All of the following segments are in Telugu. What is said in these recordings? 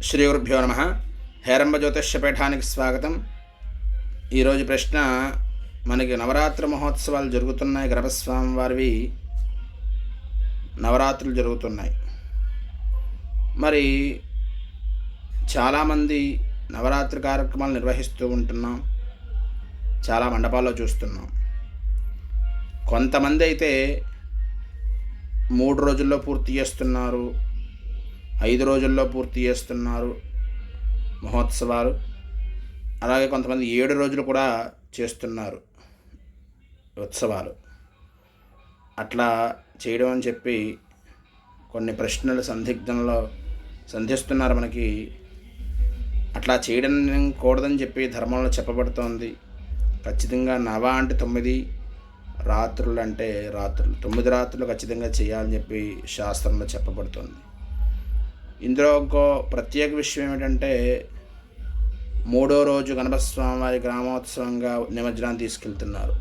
శ్రీ గురుభ్యో నమ. హేరంబ జ్యోతిష్యపీఠానికి స్వాగతం. ఈరోజు ప్రశ్న, మనకి నవరాత్రి మహోత్సవాలు జరుగుతున్నాయి. గణపస్వామి వారివి నవరాత్రులు జరుగుతున్నాయి. మరి చాలామంది నవరాత్రి కార్యక్రమాలు నిర్వహిస్తూ ఉంటున్నాం. చాలా మండపాల్లో చూస్తున్నాం. కొంతమంది అయితే 3 రోజుల్లో పూర్తి చేస్తున్నారు, 5 రోజుల్లో పూర్తి చేస్తున్నారు మహోత్సవాలు. అలాగే కొంతమంది 7 రోజులు కూడా చేస్తున్నారు ఉత్సవాలు. అట్లా చేయడం అని చెప్పి కొన్ని ప్రశ్నలు సంధిస్తున్నారు మనకి. అట్లా చేయడం కూడదని చెప్పి ధర్మంలో చెప్పబడుతోంది. ఖచ్చితంగా నవ అంటే 9 రాత్రులు, అంటే రాత్రులు 9 రాత్రులు ఖచ్చితంగా చేయాలని చెప్పి శాస్త్రంలో చెప్పబడుతుంది. ఇందులో ఇంకో ప్రత్యేక విషయం ఏమిటంటే, 3వ రోజు గణపస్వామి వారి గ్రామోత్సవంగా నిమజ్జనాన్ని తీసుకెళ్తున్నారు.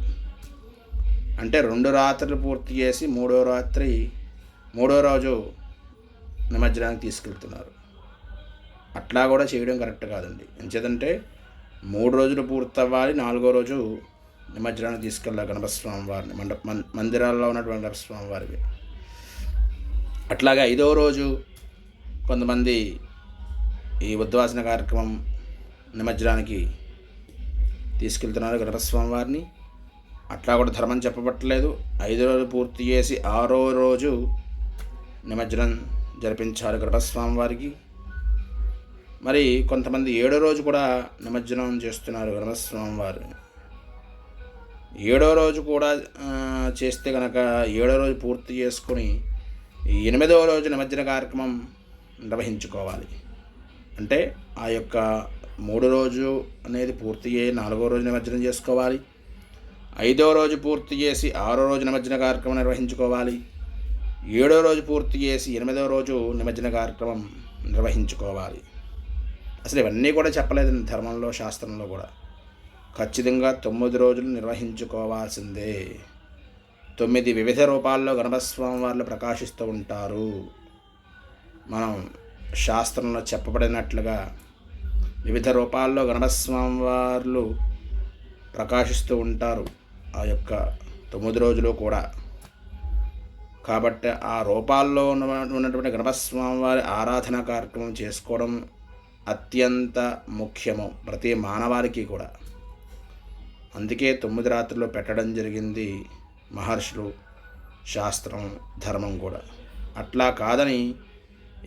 అంటే 2 రాత్రులు పూర్తి చేసి 3వ రోజు నిమజ్జనానికి తీసుకెళ్తున్నారు. అట్లా కూడా చేయడం కరెక్ట్ కాదండి. ఎంచేతంటే 3 రోజులు పూర్తి అవ్వాలి, 4వ రోజు నిమజ్జనానికి తీసుకెళ్ళాలి గణపస్వామి వారిని, మందిరాల్లో ఉన్నటువంటి గణపస్వామి వారివి. అట్లాగే 5వ రోజు కొంతమంది ఈ ఉద్వాసన కార్యక్రమం నిమజ్జనానికి తీసుకెళ్తున్నారు గణపస్వామి వారిని. అట్లా కూడా ధర్మం చెప్పబట్టలేదు. 5 రోజులు పూర్తి చేసి 6వ రోజు నిమజ్జనం జరిపించారు గణపస్వామి వారికి. మరి కొంతమంది 7వ రోజు కూడా నిమజ్జనం చేస్తున్నారు గణపస్వామి వారిని. 7వ రోజు కూడా చేస్తే కనుక 7వ రోజు పూర్తి చేసుకొని 8వ రోజు నిమజ్జన కార్యక్రమం నిర్వహించుకోవాలి. అంటే ఆ యొక్క 3 రోజు అనేది పూర్తి చేసి 4వ రోజు నిమజ్జనం చేసుకోవాలి. 5వ రోజు పూర్తి చేసి 6వ రోజు నిమజ్జన కార్యక్రమం నిర్వహించుకోవాలి. 7వ రోజు పూర్తి చేసి 8వ రోజు నిమజ్జన కార్యక్రమం నిర్వహించుకోవాలి. అసలు ఇవన్నీ కూడా చెప్పలేదు ధర్మంలో, శాస్త్రంలో కూడా. ఖచ్చితంగా 9 రోజులు నిర్వహించుకోవాల్సిందే. 9 వివిధ రూపాల్లో గణపస్వామి వారు ప్రకాశిస్తూ ఉంటారు. మనం శాస్త్రంలో చెప్పబడినట్లుగా వివిధ రూపాల్లో గణపస్వామి వారు ప్రకాశిస్తూ ఉంటారు ఆ యొక్క 9 రోజులు కూడా. కాబట్టి ఆ రూపాల్లో ఉన్నటువంటి గణపస్వామి వారి ఆరాధన కార్యక్రమం చేసుకోవడం అత్యంత ముఖ్యము ప్రతి మానవాళికి కూడా. అందుకే 9 రాత్రులు పెట్టడం జరిగింది మహర్షులు, శాస్త్రం, ధర్మం కూడా. అట్లా కాదని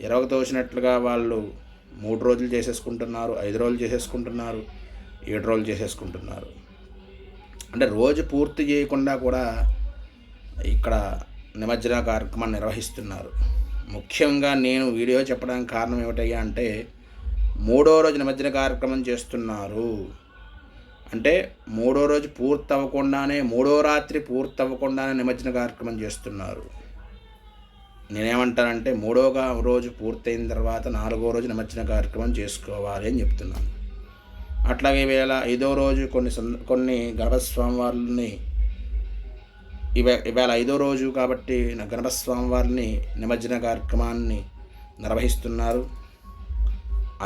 ఎరవకు తోచినట్లుగా వాళ్ళు 3 రోజులు చేసేసుకుంటున్నారు, 5 రోజులు చేసేసుకుంటున్నారు, 7 రోజులు చేసేసుకుంటున్నారు. అంటే రోజు పూర్తి చేయకుండా కూడా ఇక్కడ నిమజ్జన కార్యక్రమాన్ని నిర్వహిస్తున్నారు. ముఖ్యంగా నేను వీడియో చెప్పడానికి కారణం ఏమిటయ్యా అంటే, 3వ రోజు నిమజ్జన కార్యక్రమం చేస్తున్నారు. అంటే 3వ రోజు పూర్తి అవ్వకుండానే, 3వ రాత్రి పూర్తి అవ్వకుండానే నిమజ్జన కార్యక్రమం చేస్తున్నారు. నేనేమంటానంటే 3వ రోజు పూర్తయిన తర్వాత 4వ రోజు నిమజ్జన కార్యక్రమం చేసుకోవాలి అని చెప్తున్నాను. అట్లాగే ఈవేళ 5వ రోజు కొన్ని గణపస్వామి వారిని ఇవాళ 5వ రోజు కాబట్టి గణపస్వామి వారిని నిమజ్జన కార్యక్రమాన్ని నిర్వహిస్తున్నారు.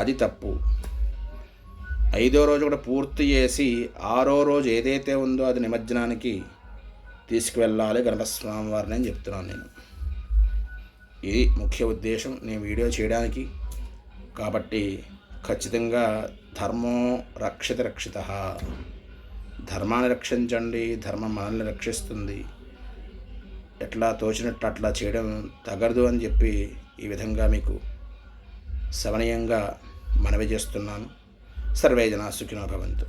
అది తప్పు. 5వ రోజు కూడా పూర్తి చేసి 6వ రోజు ఏదైతే ఉందో అది నిమజ్జనానికి తీసుకువెళ్ళాలి గణపస్వామి వారిని అని చెప్తున్నాను నేను. ఇది ముఖ్య ఉద్దేశం నేను వీడియో చేయడానికి. కాబట్టి ఖచ్చితంగా ధర్మో రక్షిత. ధర్మాన్ని రక్షించండి, ధర్మం మనల్ని రక్షిస్తుంది. ఎట్లా తోచినట్టు అట్లా చేయడం తగదు అని చెప్పి ఈ విధంగా మీకు సవనీయంగా మనవి చేస్తున్నాను. సర్వే జనా సుఖినో భవంతు.